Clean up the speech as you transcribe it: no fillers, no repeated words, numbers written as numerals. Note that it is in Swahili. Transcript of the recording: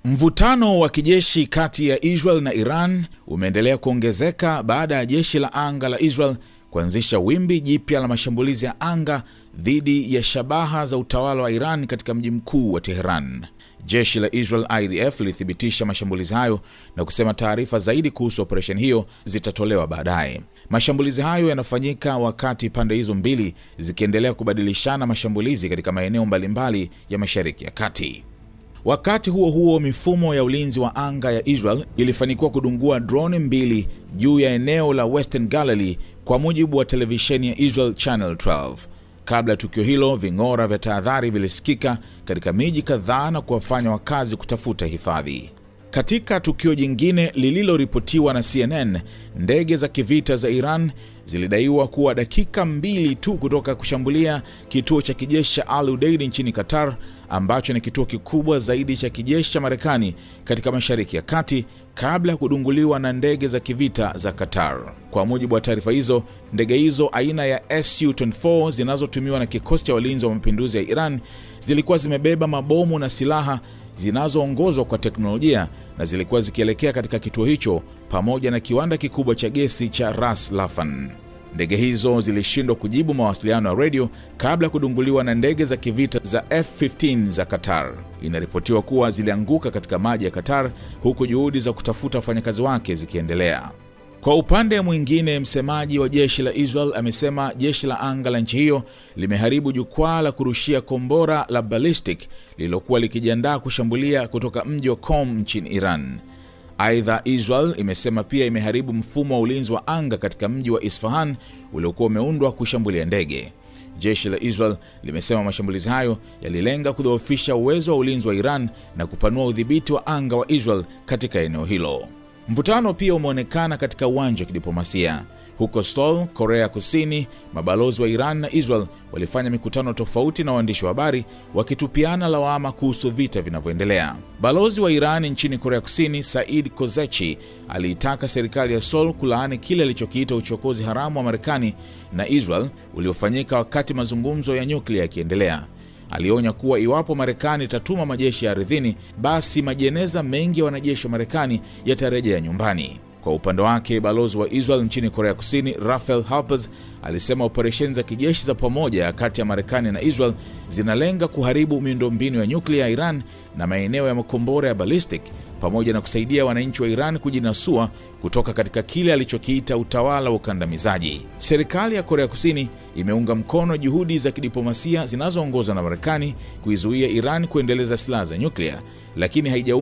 Mvutano wa kijeshi kati ya Israel na Iran umeendelea kuongezeka baada ya jeshi la anga la Israel kuanzisha wimbi jipya la mashambulizi ya anga dhidi ya shabaha za utawala wa Iran katika mji mkuu wa Tehran. Jeshi la Israel IDF lilithibitisha mashambulizi hayo na kusema taarifa zaidi kuhusu operesheni hiyo zitatolewa baadaye. Mashambulizi hayo yanafanyika wakati pande hizo mbili zikiendelea kubadilishana mashambulizi katika maeneo mbalimbali ya Mashariki ya Kati. Wakati huo huo, mifumo ya ulinzi wa anga ya Israel ilifanikiwa kudungua drone mbili juu ya eneo la Western Galilee, kwa mujibu wa televisheni ya Israel Channel 12. Kabla ya tukio hilo, ving'ora vya tahadhari vilisikika katika miji kadhaa na kuwafanya wakazi kutafuta hifadhi. Katika tukio jingine lililoripotiwa na CNN, ndege za kivita za Iran zilidaiwa kuwa dakika 2 tu kutoka kushambulia kituo cha kijeshi cha Al Udeid nchini Qatar, ambacho ni kituo kikubwa zaidi cha kijeshi cha Marekani katika Mashariki ya Kati, kabla ya kudunguliwa na ndege za kivita za Qatar. Kwa mujibu wa taarifa hizo, ndege hizo aina ya Su-24 zinazotumiwa na kikosi cha walinzi wa mapinduzi ya Iran zilikuwa zimebeba mabomu na silaha zinazoongozwa kwa teknolojia na zilikuwa zikielekea katika kituo hicho pamoja na kiwanda kikubwa cha gesi cha Ras Laffan. Ndege hizo zilishindwa kujibu mawasiliano ya radio kabla ya kudunguliwa na ndege za kivita za F-15 za Qatar. Inaripotiwa kuwa zilianguka katika maji ya Qatar, huku juhudi za kutafuta wafanyakazi wake zikiendelea. Kwa upande mwingine, msemaji wa jeshi la Israel amesema jeshi la anga la nchi hiyo limeharibu jukwaa la kurushia kombora la ballistic lililokuwa likijiandaa kushambulia kutoka mji wa Qom nchini Iran. Aidha, Israel imesema pia imeharibu mfumo wa ulinzi wa anga katika mji wa Isfahan uliokuwa umeundwa kushambulia ndege. Jeshi la Israel limesema mashambulizi hayo yalilenga kudhoofisha uwezo wa ulinzi wa Iran na kupanua udhibiti wa anga wa Israel katika eneo hilo. Mvutano pia umeonekana katika uwanja wa kidiplomasia. Huko Seoul, Korea Kusini, mabalozi wa Iran na Israel walifanya mikutano tofauti na waandishi wa habari, wakitupiana lawama kuhusu vita vinavyoendelea. Balozi wa Iran nchini Korea Kusini, Said Kozechi, aliitaka serikali ya Seoul kulaani kile alichokiita uchokozi haramu wa Marekani na Israel uliofanyika wakati mazungumzo ya nyuklia yakiendelea. Alionya kuwa iwapo Marekani itatuma majeshi ya ardhini, basi majeneza mengi ya wanajeshi wa Marekani yatarejea nyumbani. Kwa upande wake, balozi wa Israel nchini Korea Kusini, Rafael Harpers, alisema operesheni za kijeshi za pamoja kati ya Marekani na Israel zinalenga kuharibu miundombinu ya nyuklia ya Iran na maeneo ya makombora ya ballistic, pamoja na kusaidia wananchi wa Iran kujinasua kutoka katika kile alichokiita utawala wa ukandamizaji. Serikali ya Korea Kusini imeunga mkono juhudi za kidiplomasia zinazoongozwa na Marekani kuizuia Iran kuendeleza silaha za nyuklia, lakini